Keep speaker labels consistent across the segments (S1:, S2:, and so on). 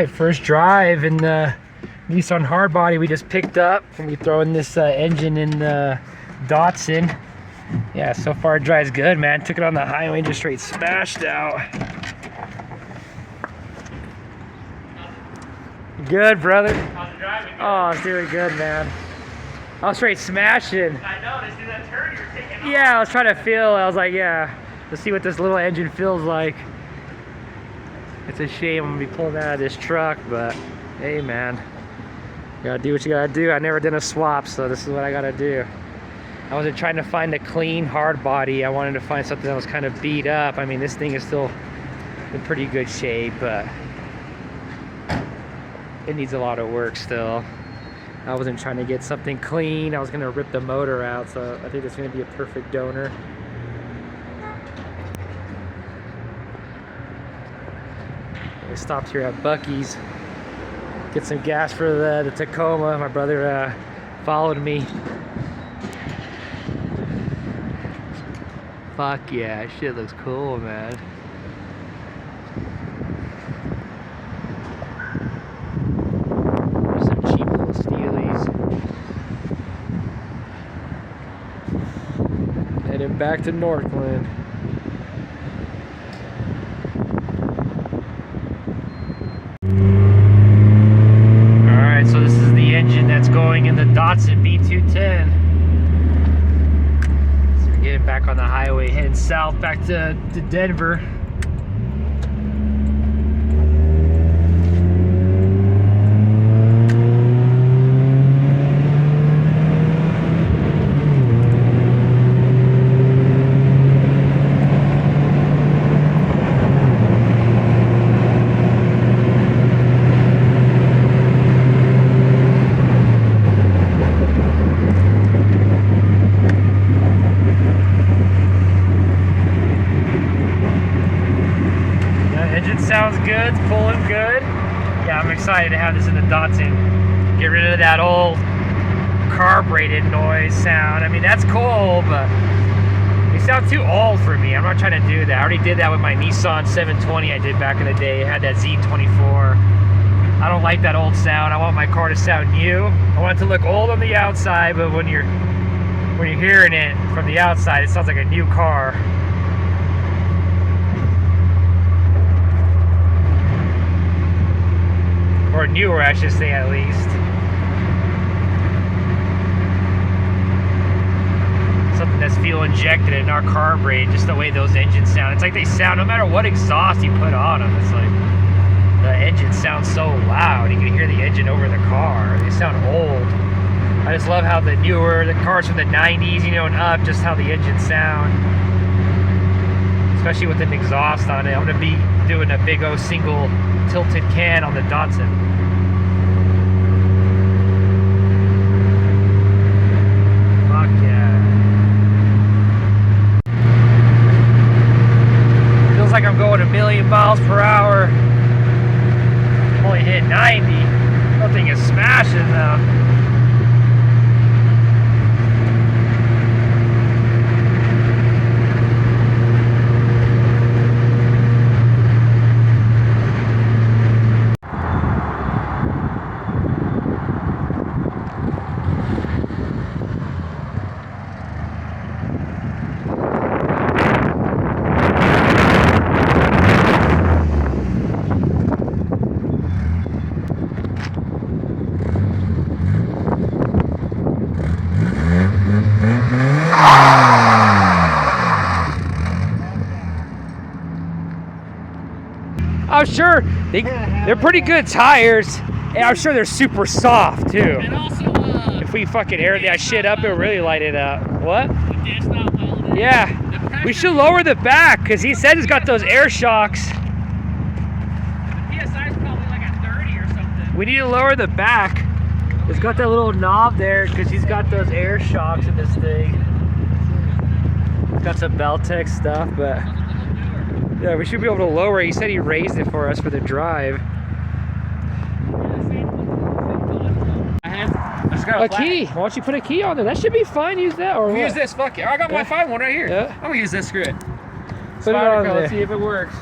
S1: right, first drive in the Nissan hardbody we just picked up. We'll be throwing this engine in the Datsun. Yeah, so far it drives good, man. Took it on the highway and just straight smashed out. Good, brother.
S2: How's it driving?
S1: Oh, it's doing good, man. I was straight smashing.
S2: I noticed in that turn you were taking off.
S1: Yeah, I was trying to feel. I was like, yeah, let's see what this little engine feels like. It's a shame I'm gonna be pulling out of this truck, but hey, man, you gotta do what you gotta do. I never done a swap, so this is what I gotta do. I wasn't trying to find a clean hard body. I wanted to find something that was kind of beat up. I mean, this thing is still in pretty good shape, but it needs a lot of work still. I wasn't trying to get something clean. I was gonna rip the motor out, so I think it's gonna be a perfect donor. We stopped here at Buc-ee's, get some gas for the Tacoma. My brother followed me. Fuck yeah, shit looks cool, man. There's some cheap little Steelies. Heading back to Northland. Alright, so this is the engine that's going in the Datsun B210. So we're getting back on the highway, heading south back to Denver. Sounds good, it's pulling good. Yeah, I'm excited to have this in the Datsun. Get rid of that old carbureted noise sound. I mean, that's cool, but they sound too old for me. I'm not trying to do that. I already did that with my Nissan 720 I did back in the day. It had that Z24. I don't like that old sound. I want my car to sound new. I want it to look old on the outside, but when you're hearing it from the outside, it sounds like a new car. Or newer, I should say, at least. Something that's fuel injected and not carbureted, just the way those engines sound. It's like they sound, no matter what exhaust you put on them, it's like the engine sounds so loud. You can hear the engine over the car. They sound old. I just love how the cars from the 90s, you know, and up, just how the engines sound. Especially with an exhaust on it. I'm gonna be doing a big O single tilted can on the Datsun. Fuck yeah. Feels like I'm going 1,000,000 miles per hour. I'm only hit 90. That thing is smashing though. I'm sure they're pretty good tires, and I'm sure they're super soft too.
S2: And also,
S1: if we fucking air that shit up, it'll really light it up. What?
S2: the disc's not welded.
S1: Yeah, we should lower the back because he said he's got those air shocks.
S2: The PSI is probably like at 30 or something.
S1: We need to lower the back. It's got that little knob there because he's got those air shocks in this thing. It's got some Beltec stuff, but yeah, we should be able to lower it. He said he raised it for us for the drive. A key. Why don't you put a key on there? That should be fine. Use that or what?
S2: Use this. Fuck it. I got my 5 one right here.
S1: Yeah.
S2: I'm gonna use this. Screw it.
S1: Put it on there.
S2: Let's see if it works.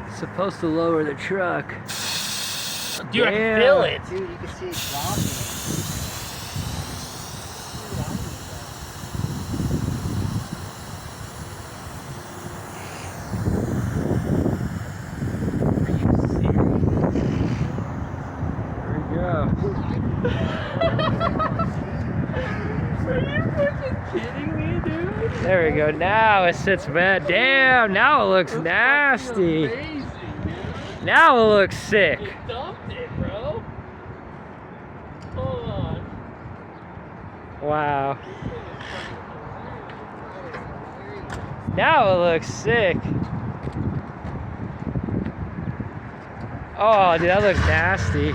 S1: It's supposed to lower the truck. Dude, I can feel it.
S3: Dude, you can see it dropping.
S1: There we go. Now it sits bad. Damn, now it looks nasty.
S2: Amazing, dude.
S1: Now it looks sick.
S2: You dumped it, bro. Hold on.
S1: Wow. Now it looks sick. Oh, dude, that looks nasty.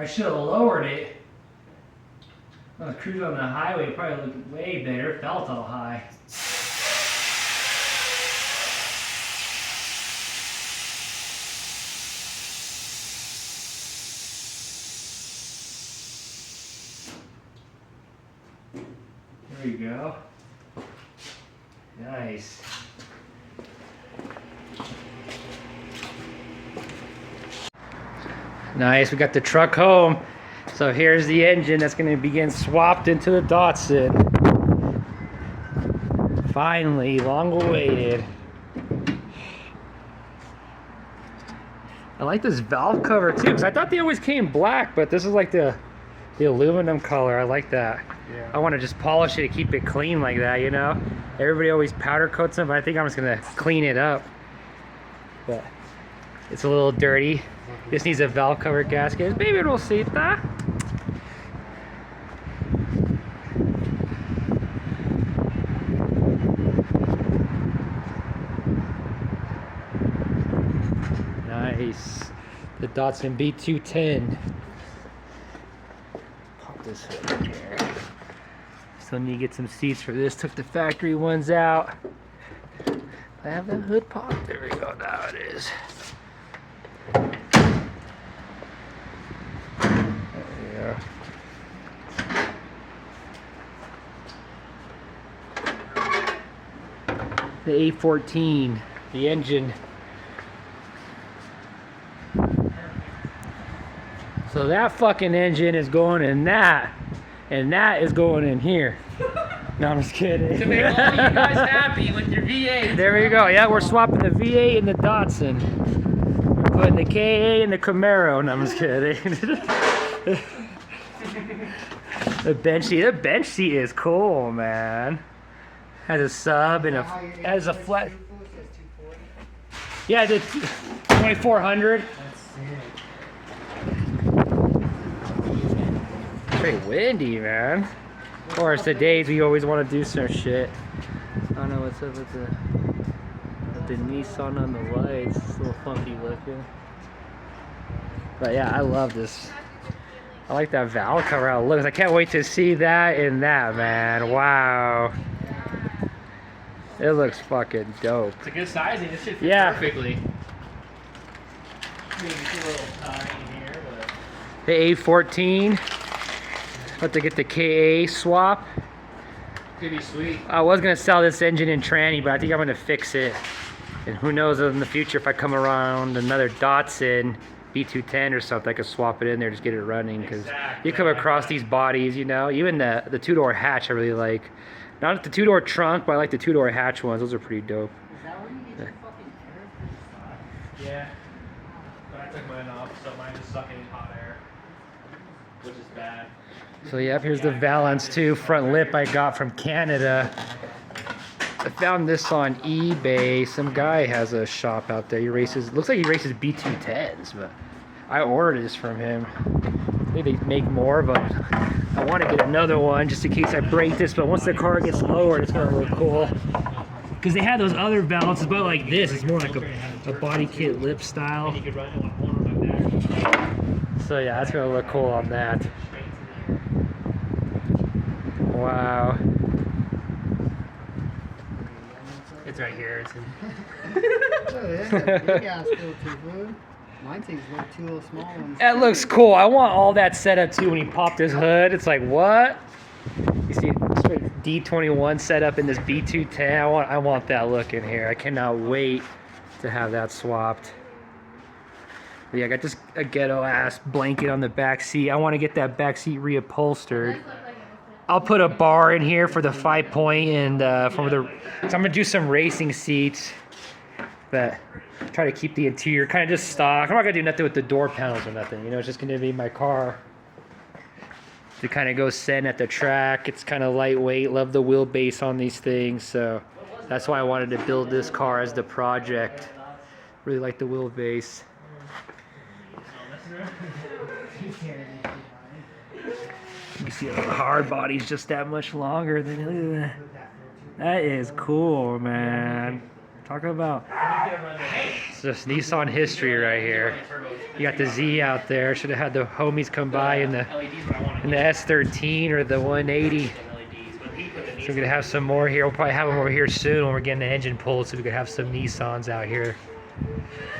S1: I should have lowered it. I was cruising on the highway, probably looked way better, felt all high. There you go. Nice. Nice, we got the truck home. So here's the engine that's going to begin swapped into the Datsun. Finally, long awaited. I like this valve cover too, because I thought they always came black, but this is like the aluminum color. I like that. Yeah. I want to just polish it to keep it clean like that, you know? Everybody always powder coats them, but I think I'm just going to clean it up. But it's a little dirty. This needs a valve cover gasket. Maybe it'll see that. Nice. The Datsun B210. Pop this hood in here. Still need to get some seats for this. Took the factory ones out. I have the hood popped. There we go. Now it is. The KA24e, the engine. So that fucking engine is going in that, and that is going in here. No, I'm just kidding.
S2: To make all you guys happy with your V8.
S1: There we go. Yeah, we're swapping the V8 and the Datsun. We're putting the KA in the Camaro. No, I'm just kidding. The bench seat is cool, man. Has a sub and has a flat. Yeah, the 2400.
S3: That's sick.
S1: Pretty windy, man. Of course, the days we always want to do some shit. I don't know what's up with the Nissan on the lights. It's a little funky looking. But yeah, I love this. I like that valve cover how it looks. I can't wait to see that in that, man. Wow. It looks fucking dope.
S2: It's a good sizing. This should fit perfectly. I mean, it's a little tiny here, but
S1: The A14. About to get the KA swap.
S2: could be sweet.
S1: I was gonna sell this engine in tranny, but I think I'm gonna fix it. And who knows in the future if I come around another Datsun B210 or something, I could swap it in there, just get it running. Because you come across these bodies, you know, even the two-door hatch I really like. Not the two-door trunk, but I like the two-door hatch ones. Those are pretty dope.
S3: Is that where you get your fucking air for the side?
S1: Yeah. But I took mine off, so mine is sucking hot air, which is bad. So yeah, here's the Valance 2 front lip I got from Canada. I found this on eBay. Some guy has a shop out there. He races, looks like he races B210s, but I ordered this from him. I think they make more, but I want to get another one just in case I break this. But once the car gets lowered, it's gonna look cool. Because they had those other Valances, but like this, it's more like a body kit lip style. So yeah, that's gonna look cool on that. Wow. It's right here. It's
S3: Big ass filter, dude. Mine takes like two little small ones.
S1: That looks cool. I want all that set up too when he popped his hood. It's like, what? You see D21 set up in this B210. I want that look in here. I cannot wait to have that swapped. But yeah, I got just a ghetto ass blanket on the back seat. I want to get that back seat reupholstered. I'll put a bar in here for the 5-point and so I'm gonna do some racing seats, but try to keep the interior kind of just stock. I'm not gonna do nothing with the door panels or nothing. You know, it's just gonna be my car to kind of go send at the track. It's kind of lightweight. Love the wheelbase on these things, so that's why I wanted to build this car as the project. Really like the wheelbase. You see the hard body's just that much longer than that is cool, man. Talk about it's just Nissan history right here. You got the Z out there. Should have had the homies come by in the S13 or the 180. So we're gonna have some more here. We'll probably have them over here soon when we're getting the engine pulled, so we could have some Nissans out here.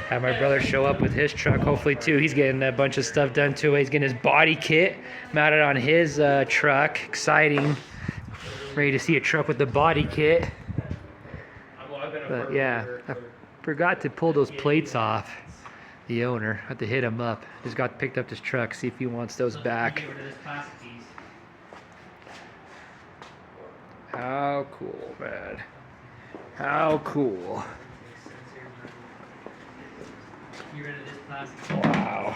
S1: Have my brother show up with his truck, hopefully too. He's getting a bunch of stuff done too. He's getting his body kit mounted on his truck. Exciting. Ready to see a truck with the body kit. But yeah, I forgot to pull those plates off. The owner, I had to hit him up. Just picked up this truck, see if he wants those back. How cool, man. How cool. Wow.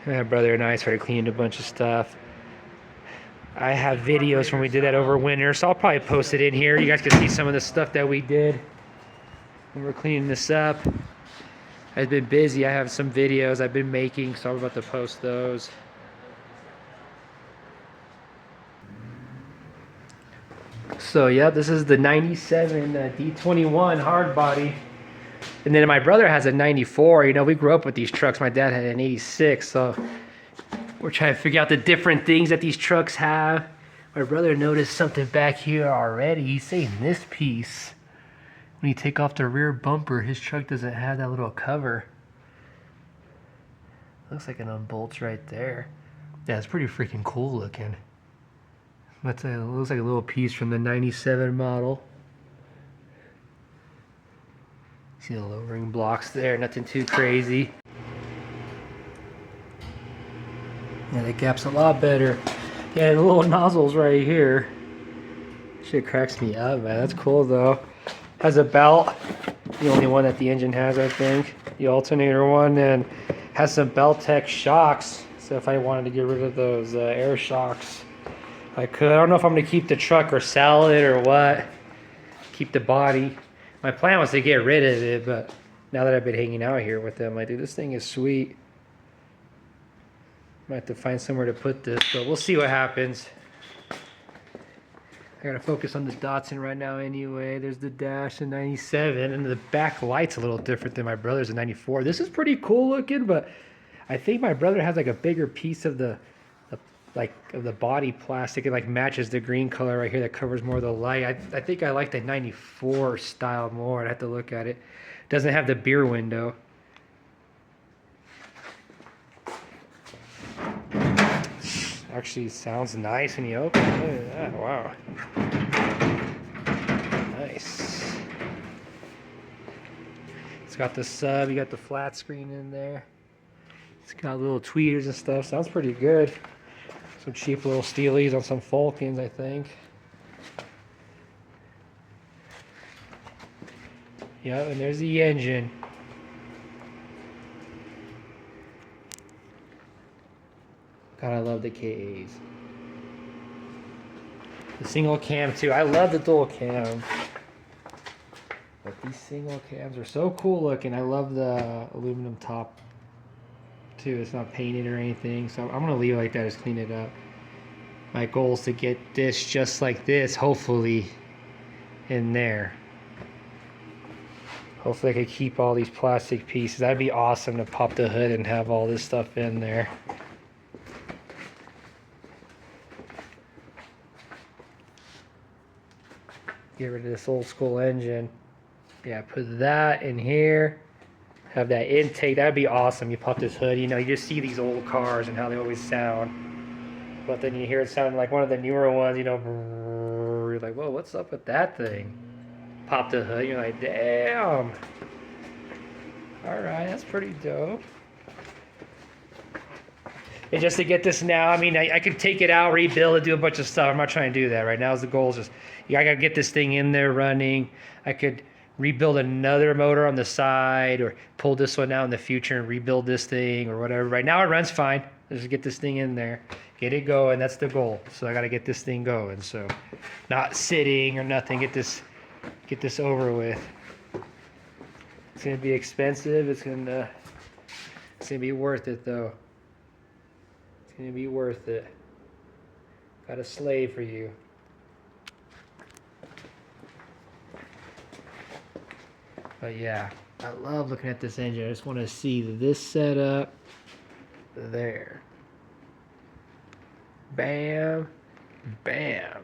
S1: My brother and I started cleaning a bunch of stuff. I have videos when we did that over winter, so I'll probably post it in here. You guys can see some of the stuff that we did when we're cleaning this up. I've been busy. I have some videos I've been making, so I'm about to post those. So yeah, this is the 97 D21 hard body. And then my brother has a 94. You know, we grew up with these trucks. My dad had an 86, so we're trying to figure out the different things that these trucks have. My brother noticed something back here already. He's saying this piece, when you take off the rear bumper, his truck doesn't have that little cover. Looks like it unbolts right there. Yeah, it's pretty freaking cool looking. It looks like a little piece from the 97 model. See the lowering blocks there, nothing too crazy. Yeah, the gap's a lot better. Yeah, the little nozzles right here. Shit cracks me up, man. That's cool though. Has a belt, the only one that the engine has, I think. The alternator one, and has some Beltec shocks. So if I wanted to get rid of those air shocks, I could. I don't know if I'm gonna keep the truck or sell it or what. Keep the body. My plan was to get rid of it, but now that I've been hanging out here with them, I'm like, dude, this thing is sweet. Might have to find somewhere to put this, but we'll see what happens. I gotta focus on this Datsun right now anyway. There's the dash in 97, and the back light's a little different than my brother's in 94. This is pretty cool looking, but I think my brother has like a bigger piece of the body plastic. It like matches the green color right here that covers more of the light. I think I like the 94 style more. I'd have to look at it. Doesn't have the beer window. actually sounds nice when you open it. Look at that, wow. Nice. It's got the sub, you got the flat screen in there. It's got little tweeters and stuff. Sounds pretty good. Some cheap little steelies on some Falcons, I think. Yeah, and there's the engine. God, I love the KAs. The single cam too. I love the dual cam. But these single cams are so cool looking. I love the aluminum top too. It's not painted or anything. So I'm gonna leave it like that, just clean it up. My goal is to get this just like this, hopefully, in there. Hopefully I could keep all these plastic pieces. That'd be awesome to pop the hood and have all this stuff in there. Get rid of this old school engine. Yeah, put that in here. Have that intake. That'd be awesome. You pop this hood, you know, you just see these old cars and how they always sound. But then you hear it sound like one of the newer ones, you know, you're like, whoa, what's up with that thing? Pop the hood, you're like, damn. Alright, that's pretty dope. And just to get this now, I mean, I could take it out, rebuild it, do a bunch of stuff. I'm not trying to do that right now. The goal is just, I gotta get this thing in there running. I could rebuild another motor on the side or pull this one out in the future and rebuild this thing or whatever. Right now it runs fine. Just get this thing in there, get it going. That's the goal. So I gotta get this thing going. So not sitting or nothing. Get this over with. It's gonna be expensive. It's gonna be worth it though. It's gonna be worth it. Got a slave for you. But yeah, I love looking at this engine. I just want to see this setup there. Bam, bam.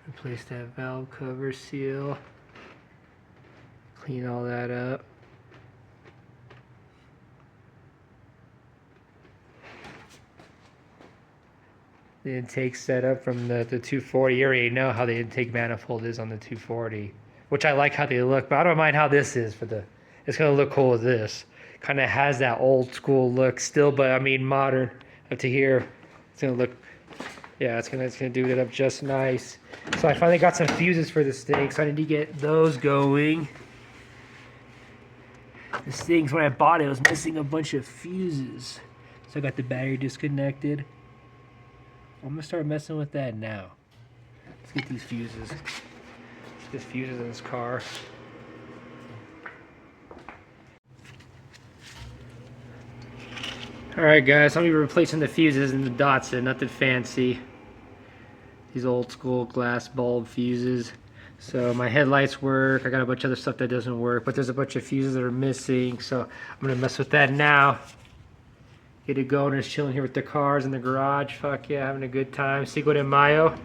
S1: Replace that valve cover seal. Clean all that up. The intake setup from the 240. You already know how the intake manifold is on the 240, which I like how they look, but I don't mind how this is for the. It's gonna look cool with this. Kind of has that old school look still, but I mean modern. Up to here, it's gonna look. Yeah, it's gonna do it up just nice. So I finally got some fuses for this thing, so I need to get those going. This thing's when I bought it, was missing a bunch of fuses, so I got the battery disconnected. I'm gonna start messing with that now. Let's get these fuses. Let's get fuses in this car. Alright guys, I'm gonna be replacing the fuses in the Datsun, nothing fancy. These old school glass bulb fuses. So my headlights work, I got a bunch of other stuff that doesn't work, but there's a bunch of fuses that are missing, so I'm gonna mess with that now. Get it going, just chilling here with the cars in the garage. Fuck yeah, having a good time. Cinco de Mayo.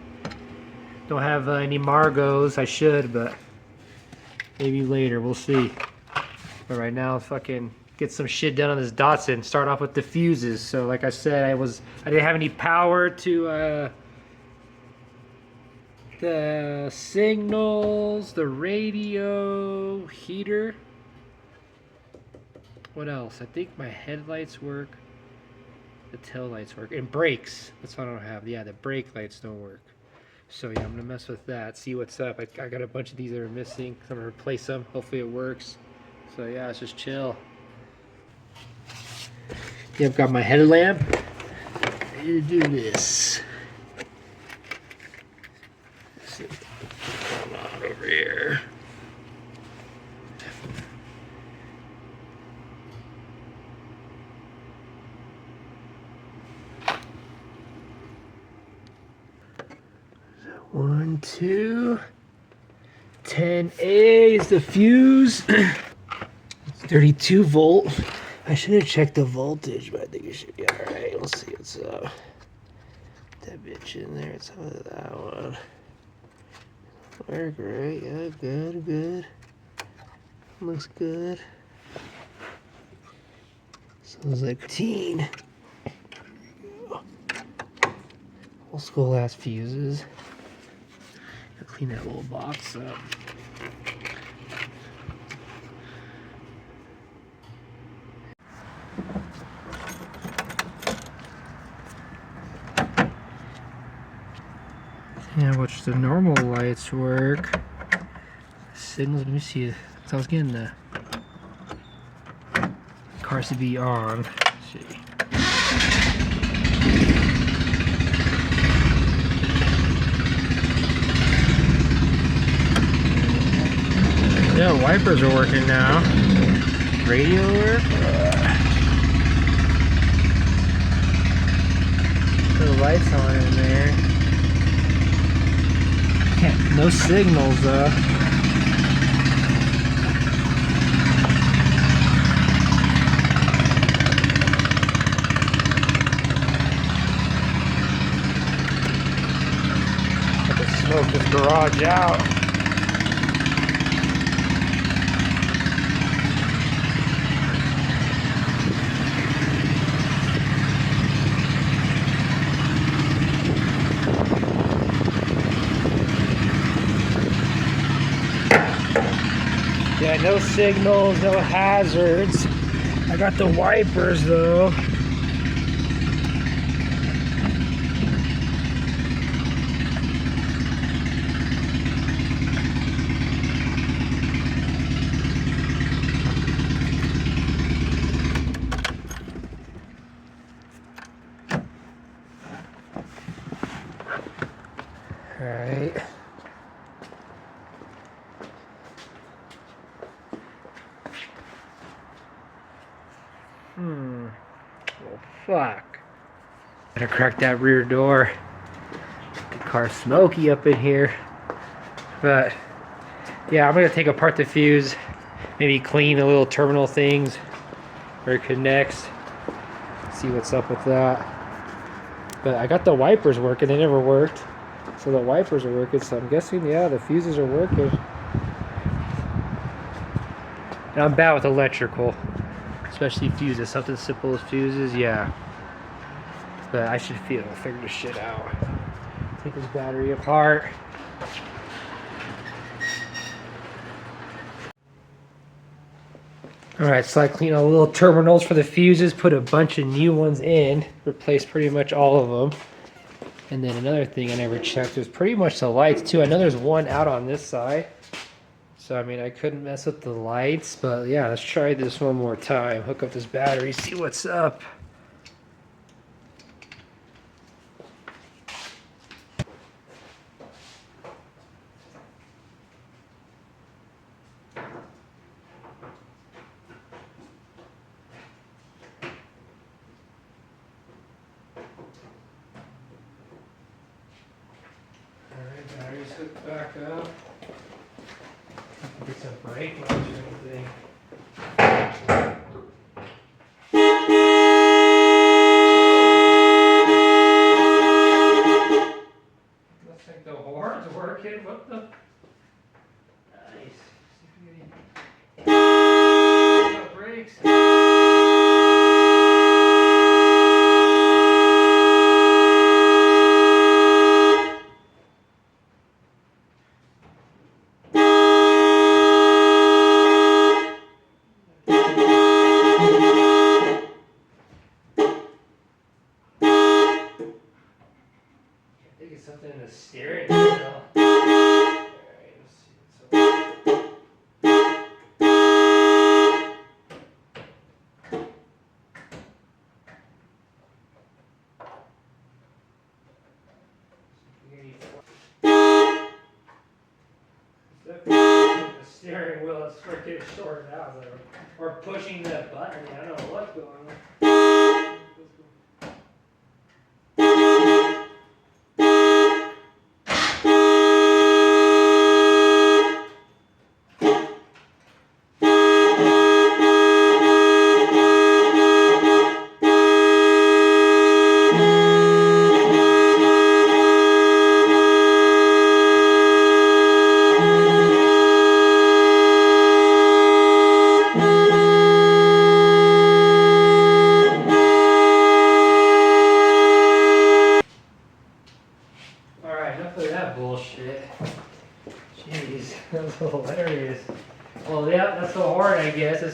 S1: Don't have any Margos. I should, but maybe later. We'll see. But right now, fucking get some shit done on this Datsun. Start off with the fuses. So like I said, I didn't have any power to the signals, the radio, heater. What else? I think my headlights work. The tail lights work, and brakes. That's what I don't have. Yeah, the brake lights don't work. So yeah, I'm gonna mess with that. See what's up. I got a bunch of these that are missing. So I'm gonna replace them. Hopefully it works. So yeah, it's just chill. Yeah, I've got my headlamp. I need to do this. Let's see what's going on over here. One, two. 10A is the fuse. It's 32 volt. I should have checked the voltage, but I think it should be alright. We'll see what's up. That bitch in there. It's some of that one. Work right. Yeah, good. Looks good. Smells like teen. Old school ass fuses. I'll clean that little box up. Yeah, watch the normal lights work. Signals, let me see. So I was getting the cars to be on. Let's see. Yeah, wipers are working now. Radio work. Put the lights on in there. No signals though. Have to smoke this garage out. Yeah, no signals, no hazards. I got the wipers though. All right. Well, fuck. Gotta crack that rear door. The car's smoky up in here. But, yeah, I'm gonna take apart the fuse. Maybe clean the little terminal things where it connects. See what's up with that. But I got the wipers working. They never worked. So the wipers are working. So I'm guessing, yeah, the fuses are working. And I'm bad with electrical. Especially fuses, something simple as fuses, yeah. But I should figure this shit out. Take this battery apart. Alright, so I cleaned all the little terminals for the fuses, put a bunch of new ones in, replaced pretty much all of them. And then another thing I never checked was pretty much the lights too. I know there's one out on this side. So, I mean, I couldn't mess with the lights, but yeah, let's try this one more time. Hook up this battery, see what's up. Alright, battery's hooked back up. Get some brake lights or anything. Looks like the horn's working. What the? Nice. Brakes. I think it's something in the steering wheel. Alright, let's see what's up. The steering wheel is freaking shorted out. Or pushing the button. I don't know what's going on.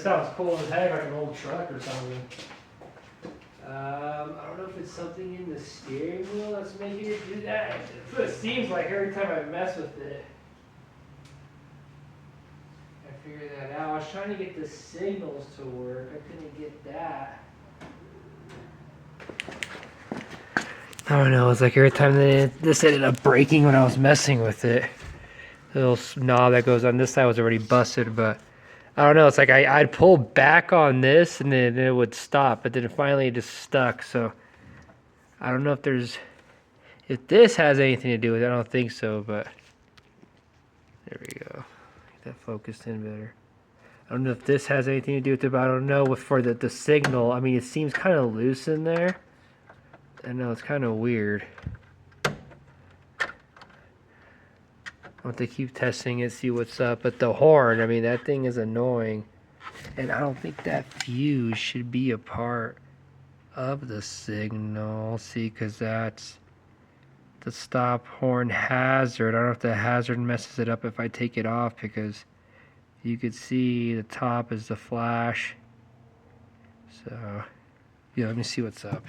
S1: sounds cool as heck, like an old truck or something. I don't know if it's something in the steering wheel that's making it do that. That's what it seems like every time I mess with it. I figured that out. I was trying to get the signals to work. I couldn't get that. I don't know. It's like every time this ended up breaking when I was messing with it. The little knob that goes on this side was already busted, but I don't know. It's like I'd pull back on this and then it would stop, but then finally it just stuck. So I don't know if this has anything to do with it. I don't think so, but there we go. Get that focused in better. I don't know if this has anything to do with it, but I don't know for the signal. I mean, it seems kind of loose in there. I know it's kind of weird. I want to keep testing it, see what's up. But the horn, I mean, that thing is annoying. And I don't think that fuse should be a part of the signal. See, because that's the stop horn hazard. I don't know if the hazard messes it up if I take it off, because you could see the top is the flash. So, yeah, let me see what's up.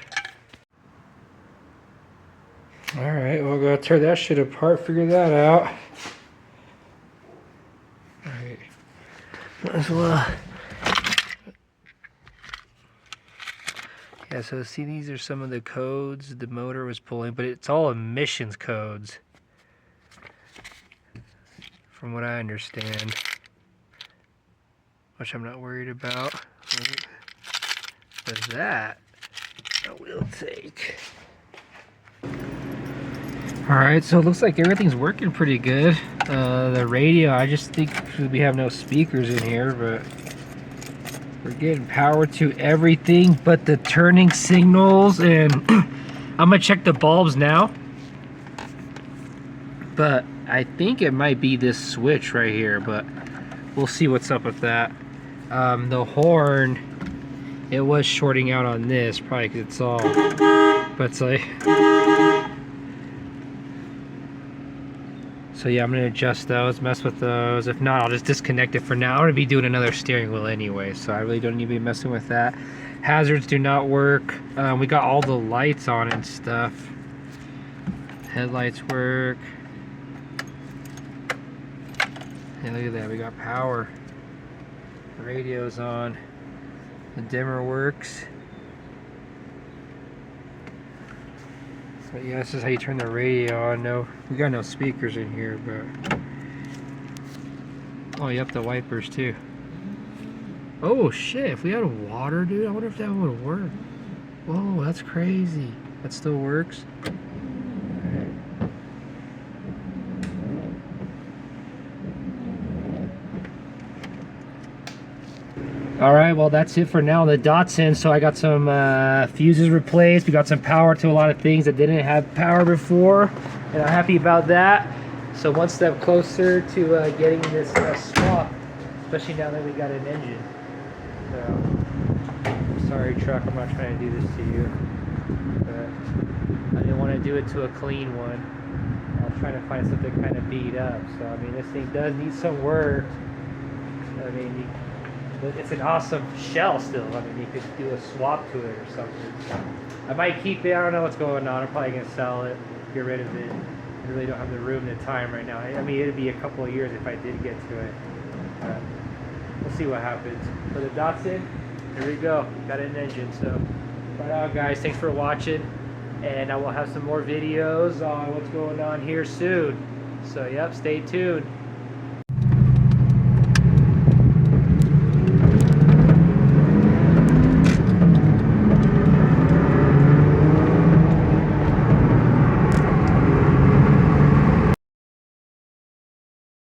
S1: Alright, we'll go tear that shit apart, figure that out. Alright. Might as well. Yeah, so see, these are some of the codes the motor was pulling, but it's all emissions codes, from what I understand, which I'm not worried about. But that I will take. Alright, so it looks like everything's working pretty good. The radio, I just think we have no speakers in here, but we're getting power to everything but the turning signals, and I'm gonna check the bulbs now. But I think it might be this switch right here, but we'll see what's up with that. The horn, it was shorting out on this, probably because it's all, but it's like, so yeah, I'm gonna adjust those, mess with those. If not, I'll just disconnect it for now. I'm gonna be doing another steering wheel anyway, so I really don't need to be messing with that. Hazards do not work. We got all the lights on and stuff. Headlights work. Hey, look at that, we got power. The radio's on. The dimmer works. But yeah, this is how you turn the radio on. No, we got no speakers in here, but oh, yep, the wipers too. Oh shit! If we had water, dude, I wonder if that would work. Whoa, that's crazy. That still works. Alright, well that's it for now on the Datsun. So I got some fuses replaced. We got some power to a lot of things that didn't have power before, and I'm happy about that. So one step closer to getting this swap, especially now that we got an engine. So, I'm sorry truck, I'm not trying to do this to you, but I didn't want to do it to a clean one. I was trying to find something kind of beat up. So I mean, this thing does need some work. I mean, it's an awesome shell still. I mean, you could do a swap to it or something. So I might keep it. I don't know what's going on. I'm probably gonna sell it, get rid of it. I really don't have the room and the time right now. I mean, it'd be a couple of years if I did get to it. We'll see what happens. For the Datsun, here we go. Got an engine. So right on, guys. Thanks for watching, and I will have some more videos on what's going on here soon. So yep, stay tuned.